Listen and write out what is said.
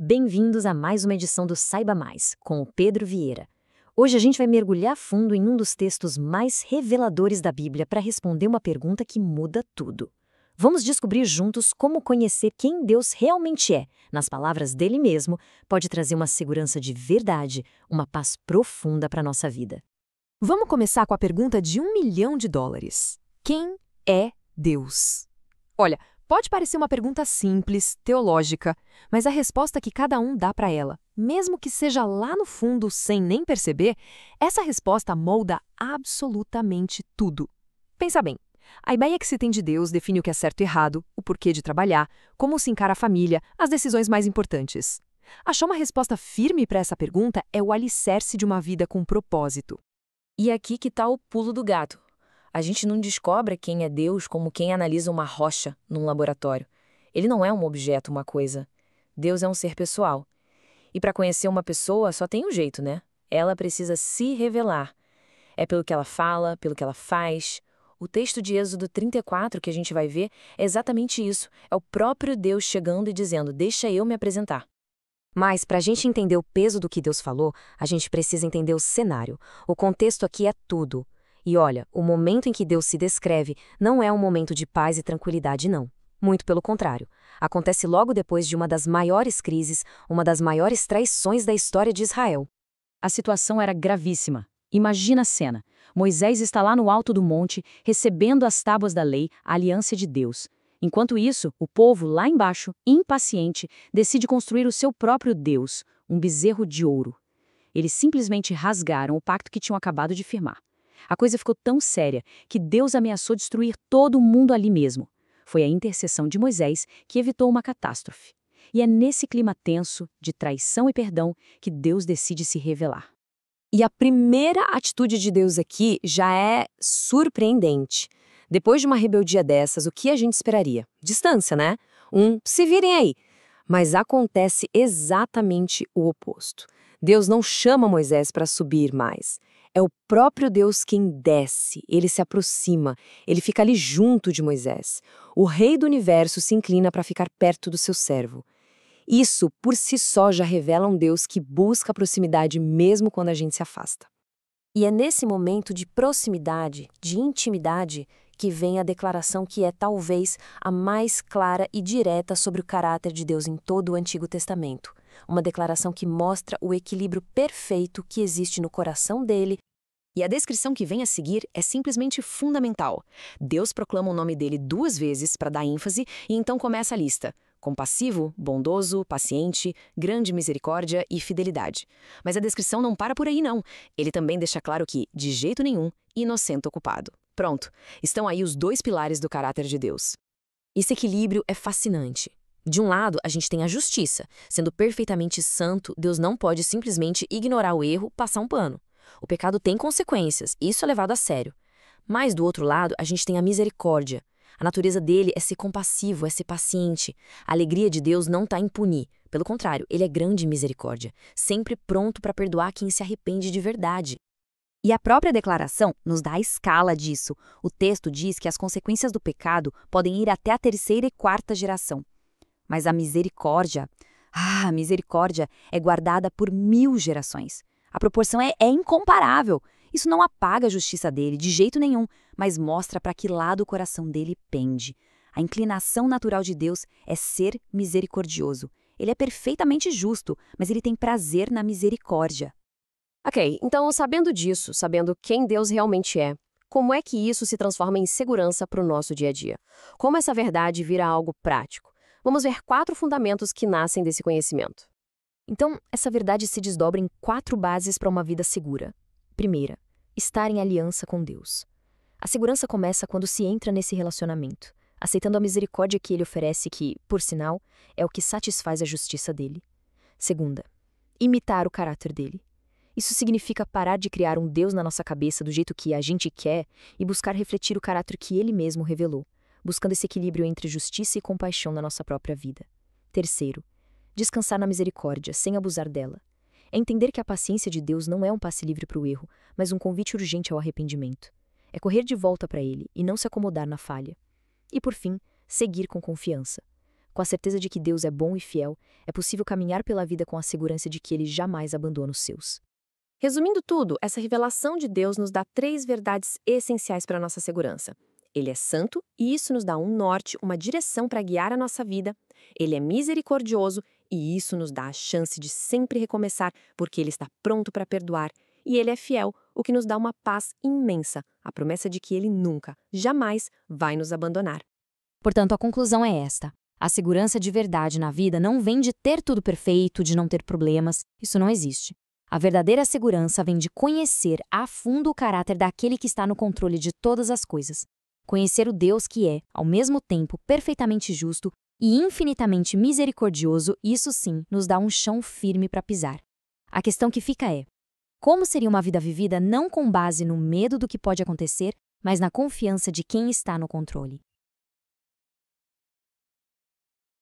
Bem-vindos a mais uma edição do Saiba Mais, com o Pedro Vieira. Hoje a gente vai mergulhar fundo em um dos textos mais reveladores da Bíblia para responder uma pergunta que muda tudo. Vamos descobrir juntos como conhecer quem Deus realmente é, nas palavras dele mesmo, pode trazer uma segurança de verdade, uma paz profunda para a nossa vida. Vamos começar com a pergunta de $1 milhão. Quem é Deus? Olha, pode parecer uma pergunta simples, teológica, mas a resposta que cada um dá para ela, mesmo que seja lá no fundo sem nem perceber, essa resposta molda absolutamente tudo. Pensa bem, a ideia que se tem de Deus define o que é certo e errado, o porquê de trabalhar, como se encara a família, as decisões mais importantes. Achar uma resposta firme para essa pergunta é o alicerce de uma vida com propósito. E aqui que está o pulo do gato. A gente não descobre quem é Deus como quem analisa uma rocha num laboratório. Ele não é um objeto, uma coisa. Deus é um ser pessoal. E para conhecer uma pessoa só tem um jeito, né? Ela precisa se revelar. É pelo que ela fala, pelo que ela faz. O texto de Êxodo 34 que a gente vai ver é exatamente isso. É o próprio Deus chegando e dizendo, deixa eu me apresentar. Mas, para a gente entender o peso do que Deus falou, a gente precisa entender o cenário. O contexto aqui é tudo. E olha, o momento em que Deus se descreve não é um momento de paz e tranquilidade, não. Muito pelo contrário. Acontece logo depois de uma das maiores crises, uma das maiores traições da história de Israel. A situação era gravíssima. Imagina a cena. Moisés está lá no alto do monte, recebendo as tábuas da lei, a aliança de Deus. Enquanto isso, o povo, lá embaixo, impaciente, decide construir o seu próprio Deus, um bezerro de ouro. Eles simplesmente rasgaram o pacto que tinham acabado de firmar. A coisa ficou tão séria que Deus ameaçou destruir todo mundo ali mesmo. Foi a intercessão de Moisés que evitou uma catástrofe. E é nesse clima tenso, de traição e perdão, que Deus decide se revelar. E a primeira atitude de Deus aqui já é surpreendente. Depois de uma rebeldia dessas, o que a gente esperaria? Distância, né? Se virem aí. Mas acontece exatamente o oposto. Deus não chama Moisés para subir mais. É o próprio Deus quem desce, ele se aproxima, ele fica ali junto de Moisés. O rei do universo se inclina para ficar perto do seu servo. Isso, por si só, já revela um Deus que busca a proximidade mesmo quando a gente se afasta. E é nesse momento de proximidade, de intimidade, que vem a declaração que é talvez a mais clara e direta sobre o caráter de Deus em todo o Antigo Testamento. Uma declaração que mostra o equilíbrio perfeito que existe no coração dele. E a descrição que vem a seguir é simplesmente fundamental. Deus proclama o nome dele 2 vezes para dar ênfase e então começa a lista. Compassivo, bondoso, paciente, grande misericórdia e fidelidade. Mas a descrição não para por aí não. Ele também deixa claro que, de jeito nenhum, inocente ou culpado. Pronto, estão aí os 2 pilares do caráter de Deus. Esse equilíbrio é fascinante. De um lado, a gente tem a justiça. Sendo perfeitamente santo, Deus não pode simplesmente ignorar o erro, passar um pano. O pecado tem consequências, isso é levado a sério. Mas, do outro lado, a gente tem a misericórdia. A natureza dele é ser compassivo, é ser paciente. A alegria de Deus não está em punir. Pelo contrário, ele é grande em misericórdia, sempre pronto para perdoar quem se arrepende de verdade. E a própria declaração nos dá a escala disso. O texto diz que as consequências do pecado podem ir até a 3ª e 4ª geração. Mas a misericórdia é guardada por 1000 gerações. A proporção é incomparável. Isso não apaga a justiça dele, de jeito nenhum, mas mostra para que lado o coração dele pende. A inclinação natural de Deus é ser misericordioso. Ele é perfeitamente justo, mas ele tem prazer na misericórdia. Ok, então sabendo disso, sabendo quem Deus realmente é, como é que isso se transforma em segurança para o nosso dia a dia? Como essa verdade vira algo prático? Vamos ver 4 fundamentos que nascem desse conhecimento. Então, essa verdade se desdobra em 4 bases para uma vida segura. Primeira, estar em aliança com Deus. A segurança começa quando se entra nesse relacionamento, aceitando a misericórdia que ele oferece que, por sinal, é o que satisfaz a justiça dele. Segunda, imitar o caráter dele. Isso significa parar de criar um Deus na nossa cabeça do jeito que a gente quer e buscar refletir o caráter que ele mesmo revelou, buscando esse equilíbrio entre justiça e compaixão na nossa própria vida. Terceiro, descansar na misericórdia, sem abusar dela. É entender que a paciência de Deus não é um passe livre para o erro, mas um convite urgente ao arrependimento. É correr de volta para ele e não se acomodar na falha. E por fim, seguir com confiança. Com a certeza de que Deus é bom e fiel, é possível caminhar pela vida com a segurança de que Ele jamais abandona os seus. Resumindo tudo, essa revelação de Deus nos dá 3 verdades essenciais para a nossa segurança. Ele é santo, e isso nos dá um norte, uma direção para guiar a nossa vida. Ele é misericordioso, e isso nos dá a chance de sempre recomeçar, porque Ele está pronto para perdoar. E Ele é fiel, o que nos dá uma paz imensa, a promessa de que Ele nunca, jamais vai nos abandonar. Portanto, a conclusão é esta. A segurança de verdade na vida não vem de ter tudo perfeito, de não ter problemas. Isso não existe. A verdadeira segurança vem de conhecer a fundo o caráter daquele que está no controle de todas as coisas. Conhecer o Deus que é, ao mesmo tempo, perfeitamente justo e infinitamente misericordioso, isso sim, nos dá um chão firme para pisar. A questão que fica é: como seria uma vida vivida não com base no medo do que pode acontecer, mas na confiança de quem está no controle?